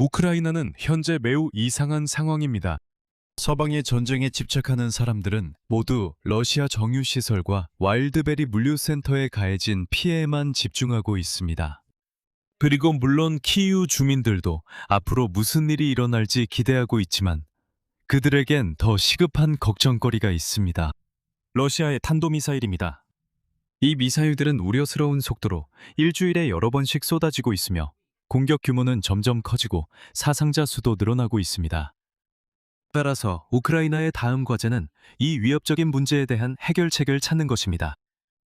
우크라이나는 현재 매우 이상한 상황입니다. 서방의 전쟁에 집착하는 사람들은 모두 러시아 정유시설과 와일드베리 물류센터에 가해진 피해에만 집중하고 있습니다. 그리고 물론 키이우 주민들도 앞으로 무슨 일이 일어날지 기대하고 있지만 그들에겐 더 시급한 걱정거리가 있습니다. 러시아의 탄도미사일입니다. 이 미사일들은 우려스러운 속도로 일주일에 여러 번씩 쏟아지고 있으며 공격 규모는 점점 커지고 사상자 수도 늘어나고 있습니다. 따라서 우크라이나의 다음 과제는 이 위협적인 문제에 대한 해결책을 찾는 것입니다.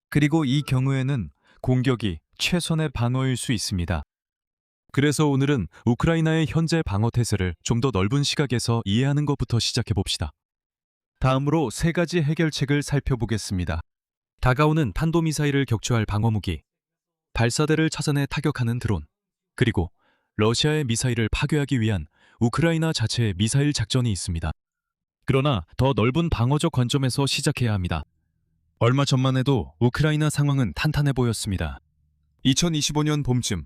그리고 이 경우에는 공격이 최선의 방어일 수 있습니다. 그래서 오늘은 우크라이나의 현재 방어 태세를 좀 더 넓은 시각에서 이해하는 것부터 시작해 봅시다. 다음으로 세 가지 해결책을 살펴보겠습니다. 다가오는 탄도미사일을 격추할 방어무기, 발사대를 찾아내 타격하는 드론, 그리고 러시아의 미사일을 파괴하기 위한 우크라이나 자체의 미사일 작전이 있습니다. 그러나 더 넓은 방어적 관점에서 시작해야 합니다. 얼마 전만 해도 우크라이나 상황은 탄탄해 보였습니다. 2025년 봄쯤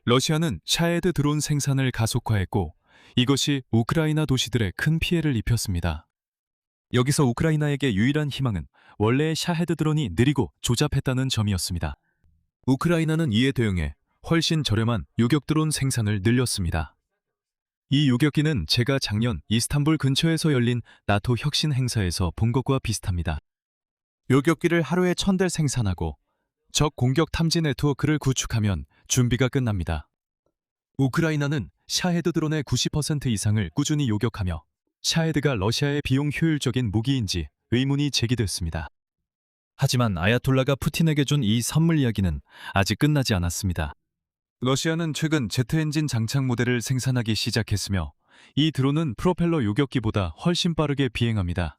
러시아는 샤헤드 드론 생산을 가속화했고 이것이 우크라이나 도시들에 큰 피해를 입혔습니다. 여기서 우크라이나에게 유일한 희망은 원래의 샤헤드 드론이 느리고 조잡했다는 점이었습니다. 우크라이나는 이에 대응해 훨씬 저렴한 요격 드론 생산을 늘렸습니다. 이 요격기는 제가 작년 이스탄불 근처에서 열린 나토 혁신 행사에서 본 것과 비슷합니다. 요격기를 하루에 1000대 생산하고 적 공격 탐지 네트워크를 구축하면 준비가 끝납니다. 우크라이나는 샤헤드 드론의 90% 이상을 꾸준히 요격하며 샤헤드가 러시아의 비용 효율적인 무기인지 의문이 제기됐습니다. 하지만 아야톨라가 푸틴에게 준 이 선물 이야기는 아직 끝나지 않았습니다. 러시아는 최근 제트 엔진 장착 모델을 생산하기 시작했으며 이 드론은 프로펠러 요격기보다 훨씬 빠르게 비행합니다.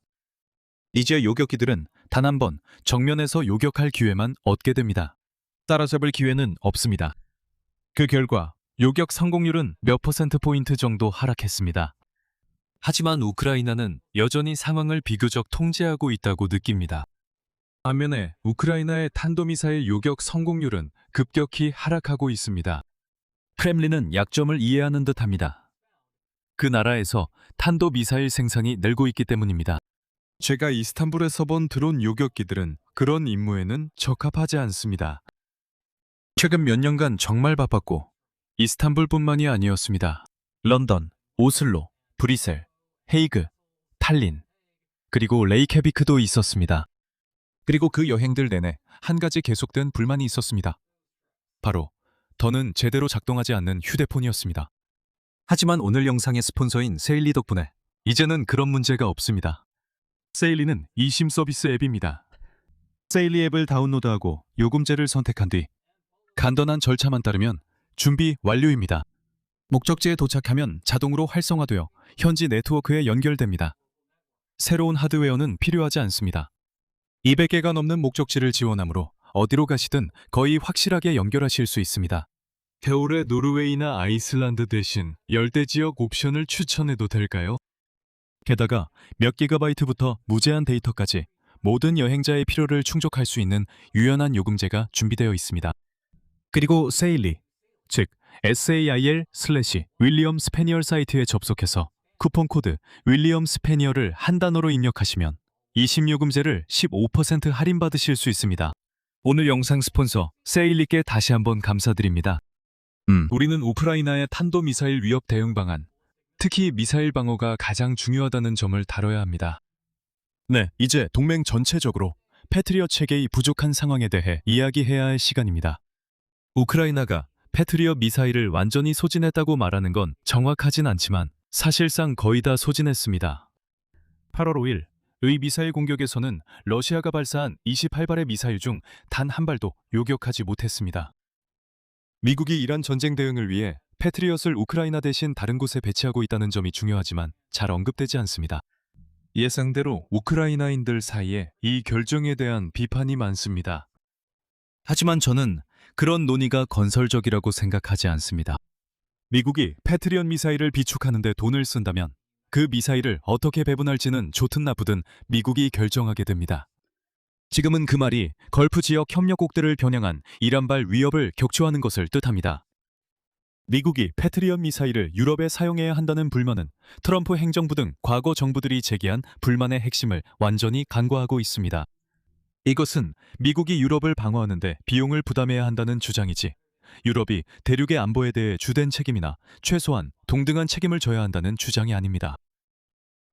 이제 요격기들은 단 한 번 정면에서 요격할 기회만 얻게 됩니다. 따라잡을 기회는 없습니다. 그 결과 요격 성공률은 몇 퍼센트포인트 정도 하락했습니다. 하지만 우크라이나는 여전히 상황을 비교적 통제하고 있다고 느낍니다. 반면에 우크라이나의 탄도미사일 요격 성공률은 급격히 하락하고 있습니다. 크렘린은 약점을 이해하는 듯합니다. 그 나라에서 탄도미사일 생산이 늘고 있기 때문입니다. 제가 이스탄불에서 본 드론 요격기들은 그런 임무에는 적합하지 않습니다. 최근 몇 년간 정말 바빴고 이스탄불뿐만이 아니었습니다. 런던, 오슬로, 브뤼셀, 헤이그, 탈린, 그리고 레이케비크도 있었습니다. 그리고 그 여행들 내내 한 가지 계속된 불만이 있었습니다. 바로 더는 제대로 작동하지 않는 휴대폰이었습니다. 하지만 오늘 영상의 스폰서인 세일리 덕분에 이제는 그런 문제가 없습니다. 세일리는 이심 서비스 앱입니다. 세일리 앱을 다운로드하고 요금제를 선택한 뒤 간단한 절차만 따르면 준비 완료입니다. 목적지에 도착하면 자동으로 활성화되어 현지 네트워크에 연결됩니다. 새로운 하드웨어는 필요하지 않습니다. 200개가 넘는 목적지를 지원하므로 어디로 가시든 거의 확실하게 연결하실 수 있습니다. 겨울에 노르웨이나 아이슬란드 대신 열대지역 옵션을 추천해도 될까요? 게다가 몇 기가바이트부터 무제한 데이터까지 모든 여행자의 필요를 충족할 수 있는 유연한 요금제가 준비되어 있습니다. 그리고 세일리, 즉 SAIL/윌리엄 스페니얼 사이트에 접속해서 쿠폰 코드 윌리엄 스페니얼을 한 단어로 입력하시면 이심 요금제를 15% 할인받으실 수 있습니다. 오늘 영상 스폰서 세일리께 다시 한번 감사드립니다. 우리는 우크라이나의 탄도미사일 위협 대응 방안, 특히 미사일 방어가 가장 중요하다는 점을 다뤄야 합니다. 네, 이제 동맹 전체적으로 패트리엇 체계의 부족한 상황에 대해 이야기해야 할 시간입니다. 우크라이나가 패트리엇 미사일을 완전히 소진했다고 말하는 건 정확하진 않지만 사실상 거의 다 소진했습니다. 8월 5일 의 미사일 공격에서는 러시아가 발사한 28발의 미사일 중 단 한 발도 요격하지 못했습니다. 미국이 이란 전쟁 대응을 위해 패트리엇을 우크라이나 대신 다른 곳에 배치하고 있다는 점이 중요하지만 잘 언급되지 않습니다. 예상대로 우크라이나인들 사이에 이 결정에 대한 비판이 많습니다. 하지만 저는 그런 논의가 건설적이라고 생각하지 않습니다. 미국이 패트리엇 미사일을 비축하는 데 돈을 쓴다면 그 미사일을 어떻게 배분할지는 좋든 나쁘든 미국이 결정하게 됩니다. 지금은 그 말이 걸프 지역 협력국들을 겨냥한 이란발 위협을 격추하는 것을 뜻합니다. 미국이 패트리엇 미사일을 유럽에 사용해야 한다는 불만은 트럼프 행정부 등 과거 정부들이 제기한 불만의 핵심을 완전히 간과하고 있습니다. 이것은 미국이 유럽을 방어하는 데 비용을 부담해야 한다는 주장이지, 유럽이 대륙의 안보에 대해 주된 책임이나 최소한 동등한 책임을 져야 한다는 주장이 아닙니다.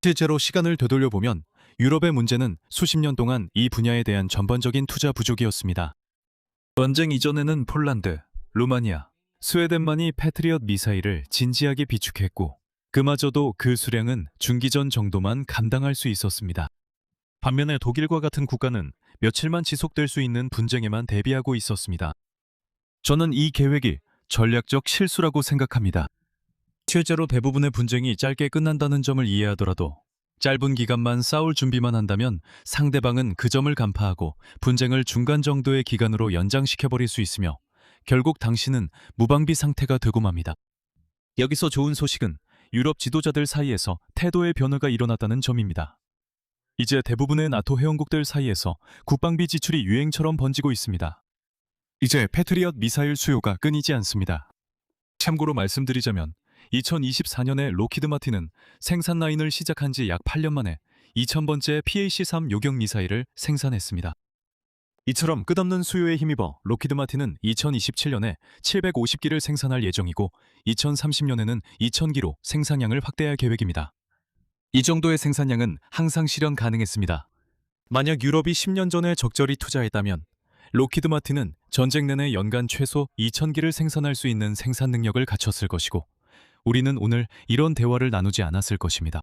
실제로 시간을 되돌려보면 유럽의 문제는 수십 년 동안 이 분야에 대한 전반적인 투자 부족이었습니다. 전쟁 이전에는 폴란드, 루마니아, 스웨덴만이 패트리엇 미사일을 진지하게 비축했고, 그마저도 그 수량은 중기전 정도만 감당할 수 있었습니다. 반면에 독일과 같은 국가는 며칠만 지속될 수 있는 분쟁에만 대비하고 있었습니다. 저는 이 계획이 전략적 실수라고 생각합니다. 실제로 대부분의 분쟁이 짧게 끝난다는 점을 이해하더라도 짧은 기간만 싸울 준비만 한다면 상대방은 그 점을 간파하고 분쟁을 중간 정도의 기간으로 연장시켜버릴 수 있으며 결국 당신은 무방비 상태가 되고 맙니다. 여기서 좋은 소식은 유럽 지도자들 사이에서 태도의 변화가 일어났다는 점입니다. 이제 대부분의 나토 회원국들 사이에서 국방비 지출이 유행처럼 번지고 있습니다. 이제 패트리엇 미사일 수요가 끊이지 않습니다. 참고로 말씀드리자면 2024년에 로키드 마틴은 생산 라인을 시작한 지 약 8년 만에 2000번째 PAC-3 요격 미사일을 생산했습니다. 이처럼 끝없는 수요에 힘입어 로키드 마틴은 2027년에 750기를 생산할 예정이고 2030년에는 2000기로 생산량을 확대할 계획입니다. 이 정도의 생산량은 항상 실현 가능했습니다. 만약 유럽이 10년 전에 적절히 투자했다면 로키드 마틴은 전쟁 내내 연간 최소 2000기를 생산할 수 있는 생산 능력을 갖췄을 것이고, 우리는 오늘 이런 대화를 나누지 않았을 것입니다.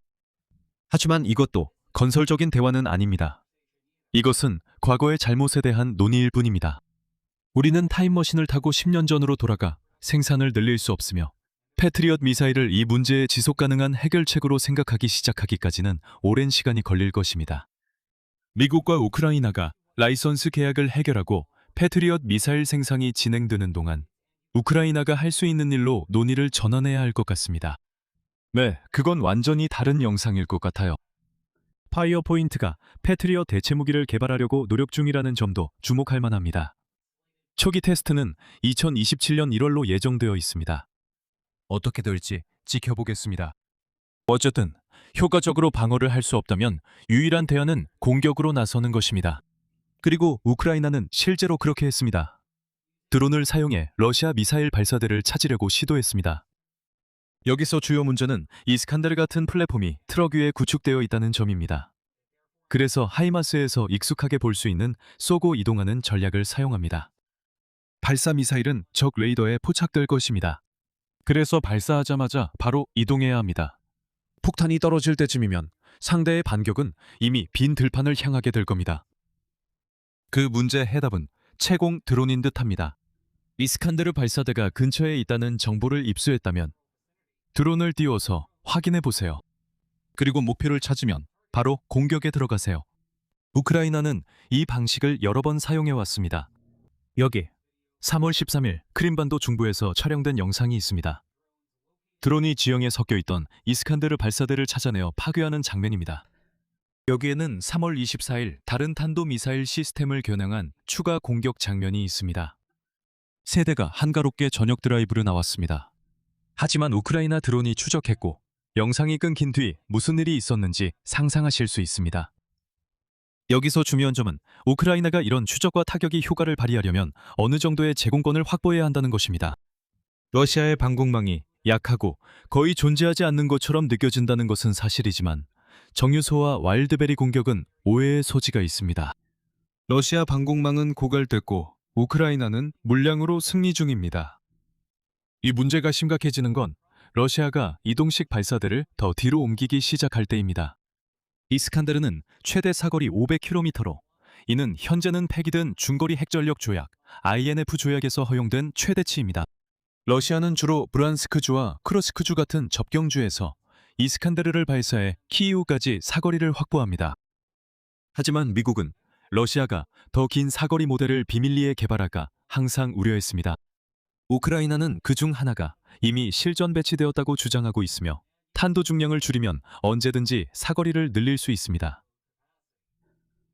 하지만 이것도 건설적인 대화는 아닙니다. 이것은 과거의 잘못에 대한 논의일 뿐입니다. 우리는 타임머신을 타고 10년 전으로 돌아가 생산을 늘릴 수 없으며 패트리엇 미사일을 이 문제의 지속 가능한 해결책으로 생각하기 시작하기까지는 오랜 시간이 걸릴 것입니다. 미국과 우크라이나가 라이선스 계약을 해결하고 패트리엇 미사일 생산이 진행되는 동안 우크라이나가 할 수 있는 일로 논의를 전환해야 할 것 같습니다. 네, 그건 완전히 다른 영상일 것 같아요. 파이어포인트가 패트리엇 대체무기를 개발하려고 노력 중이라는 점도 주목할 만합니다. 초기 테스트는 2027년 1월로 예정되어 있습니다. 어떻게 될지 지켜보겠습니다. 어쨌든 효과적으로 방어를 할 수 없다면 유일한 대안은 공격으로 나서는 것입니다. 그리고 우크라이나는 실제로 그렇게 했습니다. 드론을 사용해 러시아 미사일 발사대를 찾으려고 시도했습니다. 여기서 주요 문제는 이스칸데르 같은 플랫폼이 트럭 위에 구축되어 있다는 점입니다. 그래서 하이마스에서 익숙하게 볼 수 있는 쏘고 이동하는 전략을 사용합니다. 발사 미사일은 적 레이더에 포착될 것입니다. 그래서 발사하자마자 바로 이동해야 합니다. 폭탄이 떨어질 때쯤이면 상대의 반격은 이미 빈 들판을 향하게 될 겁니다. 그 문제의 해답은 채공 드론인 듯합니다. 이스칸데르 발사대가 근처에 있다는 정보를 입수했다면 드론을 띄워서 확인해 보세요. 그리고 목표를 찾으면 바로 공격에 들어가세요. 우크라이나는 이 방식을 여러 번 사용해 왔습니다. 여기 3월 13일 크림반도 중부에서 촬영된 영상이 있습니다. 드론이 지형에 섞여 있던 이스칸데르 발사대를 찾아내어 파괴하는 장면입니다. 여기에는 3월 24일 다른 탄도미사일 시스템을 겨냥한 추가 공격 장면이 있습니다. 세대가 한가롭게 저녁 드라이브를 나왔습니다. 하지만 우크라이나 드론이 추적했고 영상이 끊긴 뒤 무슨 일이 있었는지 상상하실 수 있습니다. 여기서 중요한 점은 우크라이나가 이런 추적과 타격이 효과를 발휘하려면 어느 정도의 제공권을 확보해야 한다는 것입니다. 러시아의 방공망이 약하고 거의 존재하지 않는 것처럼 느껴진다는 것은 사실이지만 정유소와 와일드베리 공격은 오해의 소지가 있습니다. 러시아 방공망은 고갈됐고 우크라이나는 물량으로 승리 중입니다. 이 문제가 심각해지는 건 러시아가 이동식 발사대를 더 뒤로 옮기기 시작할 때입니다. 이스칸데르는 최대 사거리 500km로 이는 현재는 폐기된 중거리 핵전력 조약 INF 조약에서 허용된 최대치입니다. 러시아는 주로 브란스크주와 크로스크주 같은 접경주에서 이스칸데르를 발사해 키이우까지 사거리를 확보합니다. 하지만 미국은 러시아가 더 긴 사거리 모델을 비밀리에 개발할까 항상 우려했습니다. 우크라이나는 그중 하나가 이미 실전 배치되었다고 주장하고 있으며 탄도 중량을 줄이면 언제든지 사거리를 늘릴 수 있습니다.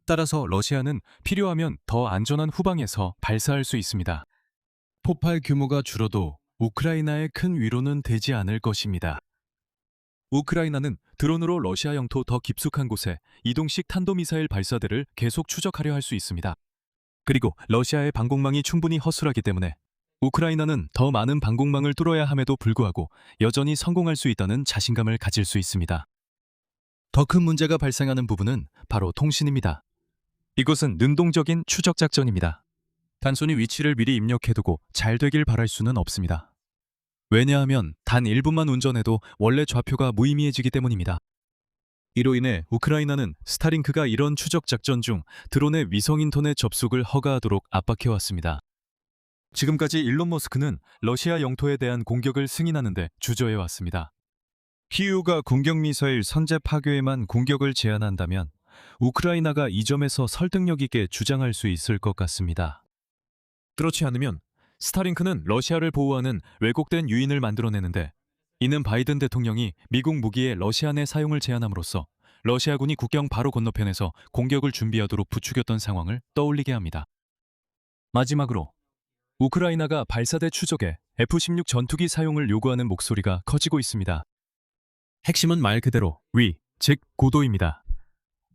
따라서 러시아는 필요하면 더 안전한 후방에서 발사할 수 있습니다. 폭발 규모가 줄어도 우크라이나의 큰 위로는 되지 않을 것입니다. 우크라이나는 드론으로 러시아 영토 더 깊숙한 곳에 이동식 탄도미사일 발사대를 계속 추적하려 할 수 있습니다. 그리고 러시아의 방공망이 충분히 허술하기 때문에 우크라이나는 더 많은 방공망을 뚫어야 함에도 불구하고 여전히 성공할 수 있다는 자신감을 가질 수 있습니다. 더 큰 문제가 발생하는 부분은 바로 통신입니다. 이것은 능동적인 추적 작전입니다. 단순히 위치를 미리 입력해두고 잘 되길 바랄 수는 없습니다. 왜냐하면 단 1분만 운전해도 원래 좌표가 무의미해지기 때문입니다. 이로 인해 우크라이나는 스타링크가 이런 추적 작전 중 드론의 위성 인터넷 접속을 허가하도록 압박해왔습니다. 지금까지 일론 머스크는 러시아 영토에 대한 공격을 승인하는데 주저해왔습니다. 키이우가 공격미사일 선제 파괴에만 공격을 제한한다면 우크라이나가 이 점에서 설득력 있게 주장할 수 있을 것 같습니다. 그렇지 않으면 스타링크는 러시아를 보호하는 왜곡된 유인을 만들어내는데, 이는 바이든 대통령이 미국 무기의 러시아 내 사용을 제한함으로써 러시아군이 국경 바로 건너편에서 공격을 준비하도록 부추겼던 상황을 떠올리게 합니다. 마지막으로 우크라이나가 발사대 추적에 F-16 전투기 사용을 요구하는 목소리가 커지고 있습니다. 핵심은 말 그대로 위, 즉 고도입니다.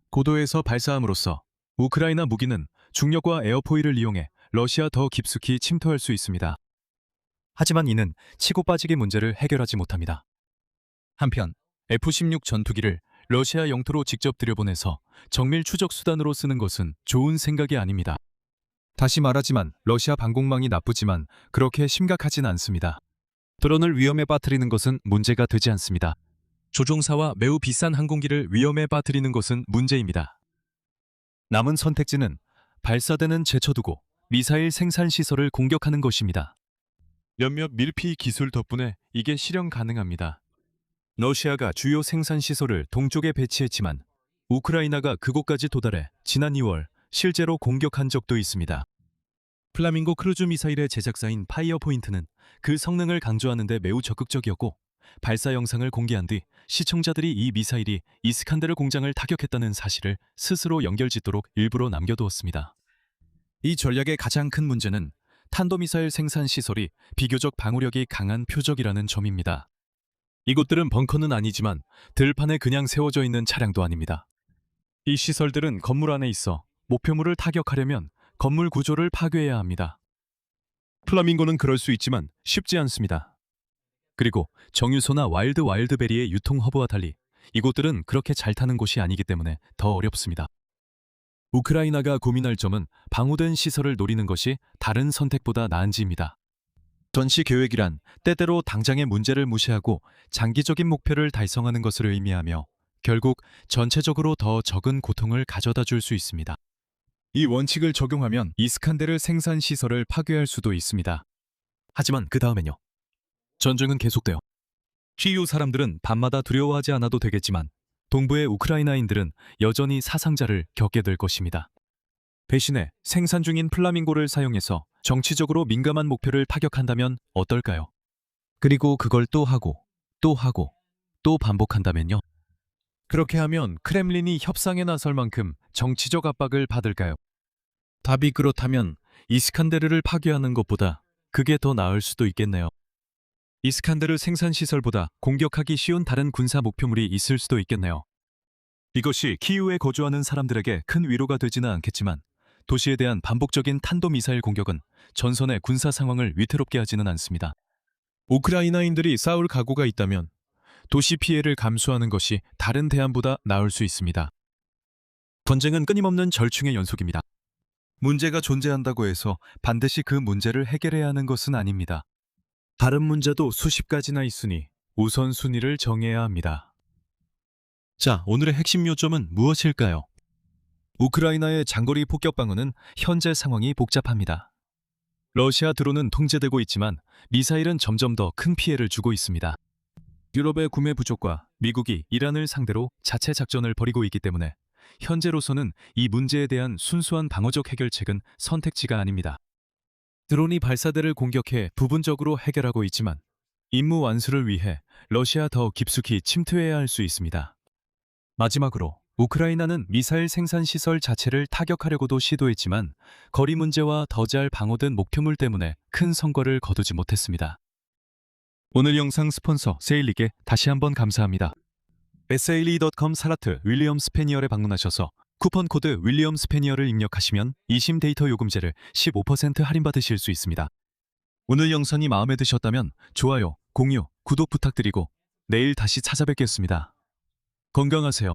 고도에서 발사함으로써 우크라이나 무기는 중력과 에어포일을 이용해 러시아 더 깊숙이 침투할 수 있습니다. 하지만 이는 치고 빠지기 문제를 해결하지 못합니다. 한편 F-16 전투기를 러시아 영토로 직접 들여보내서 정밀 추적 수단으로 쓰는 것은 좋은 생각이 아닙니다. 다시 말하지만 러시아 방공망이 나쁘지만 그렇게 심각하진 않습니다. 드론을 위험에 빠뜨리는 것은 문제가 되지 않습니다. 조종사와 매우 비싼 항공기를 위험에 빠뜨리는 것은 문제입니다. 남은 선택지는 발사대는 제쳐두고 미사일 생산 시설을 공격하는 것입니다. 몇몇 밀피 기술 덕분에 이게 실현 가능합니다. 러시아가 주요 생산 시설을 동쪽에 배치했지만 우크라이나가 그곳까지 도달해 지난 2월 실제로 공격한 적도 있습니다. 플라밍고 크루즈 미사일의 제작사인 파이어포인트는 그 성능을 강조하는 데 매우 적극적이었고, 발사 영상을 공개한 뒤 시청자들이 이 미사일이 이스칸데르 공장을 타격했다는 사실을 스스로 연결짓도록 일부러 남겨두었습니다. 이 전략의 가장 큰 문제는 탄도미사일 생산 시설이 비교적 방어력이 강한 표적이라는 점입니다. 이곳들은 벙커는 아니지만 들판에 그냥 세워져 있는 차량도 아닙니다. 이 시설들은 건물 안에 있어 목표물을 타격하려면 건물 구조를 파괴해야 합니다. 플라밍고는 그럴 수 있지만 쉽지 않습니다. 그리고 정유소나 와일드베리의 유통 허브와 달리 이곳들은 그렇게 잘 타는 곳이 아니기 때문에 더 어렵습니다. 우크라이나가 고민할 점은 방호된 시설을 노리는 것이 다른 선택보다 나은지입니다. 전시 계획이란 때때로 당장의 문제를 무시하고 장기적인 목표를 달성하는 것을 의미하며 결국 전체적으로 더 적은 고통을 가져다 줄 수 있습니다. 이 원칙을 적용하면 이스칸데르 생산 시설을 파괴할 수도 있습니다. 하지만 그 다음엔요. 전쟁은 계속돼요. 키이우 사람들은 밤마다 두려워하지 않아도 되겠지만 동부의 우크라이나인들은 여전히 사상자를 겪게 될 것입니다. 대신에 생산 중인 플라밍고를 사용해서 정치적으로 민감한 목표를 타격한다면 어떨까요? 그리고 그걸 또 하고 또 반복한다면요? 그렇게 하면 크렘린이 협상에 나설 만큼 정치적 압박을 받을까요? 답이 그렇다면 이스칸데르를 파괴하는 것보다 그게 더 나을 수도 있겠네요. 이스칸데르 생산시설보다 공격하기 쉬운 다른 군사 목표물이 있을 수도 있겠네요. 이것이 키이우에 거주하는 사람들에게 큰 위로가 되지는 않겠지만 도시에 대한 반복적인 탄도미사일 공격은 전선의 군사 상황을 위태롭게 하지는 않습니다. 우크라이나인들이 싸울 각오가 있다면 도시 피해를 감수하는 것이 다른 대안보다 나을 수 있습니다. 전쟁은 끊임없는 절충의 연속입니다. 문제가 존재한다고 해서 반드시 그 문제를 해결해야 하는 것은 아닙니다. 다른 문제도 수십 가지나 있으니 우선순위를 정해야 합니다. 자, 오늘의 핵심 요점은 무엇일까요? 우크라이나의 장거리 폭격 방어는 현재 상황이 복잡합니다. 러시아 드론은 통제되고 있지만 미사일은 점점 더 큰 피해를 주고 있습니다. 유럽의 구매 부족과 미국이 이란을 상대로 자체 작전을 벌이고 있기 때문에 현재로서는 이 문제에 대한 순수한 방어적 해결책은 선택지가 아닙니다. 드론이 발사대를 공격해 부분적으로 해결하고 있지만 임무 완수를 위해 러시아 더 깊숙이 침투해야 할 수 있습니다. 마지막으로 우크라이나는 미사일 생산 시설 자체를 타격하려고도 시도했지만 거리 문제와 더 잘 방어된 목표물 때문에 큰 성과를 거두지 못했습니다. 오늘 영상 스폰서 세일리께 다시 한번 감사합니다. SALE.com 사라트 윌리엄 스페니얼에 방문하셔서 쿠폰 코드 윌리엄 스페니얼을 입력하시면 이심 데이터 요금제를 15% 할인받으실 수 있습니다. 오늘 영상이 마음에 드셨다면 좋아요, 공유, 구독 부탁드리고 내일 다시 찾아뵙겠습니다. 건강하세요.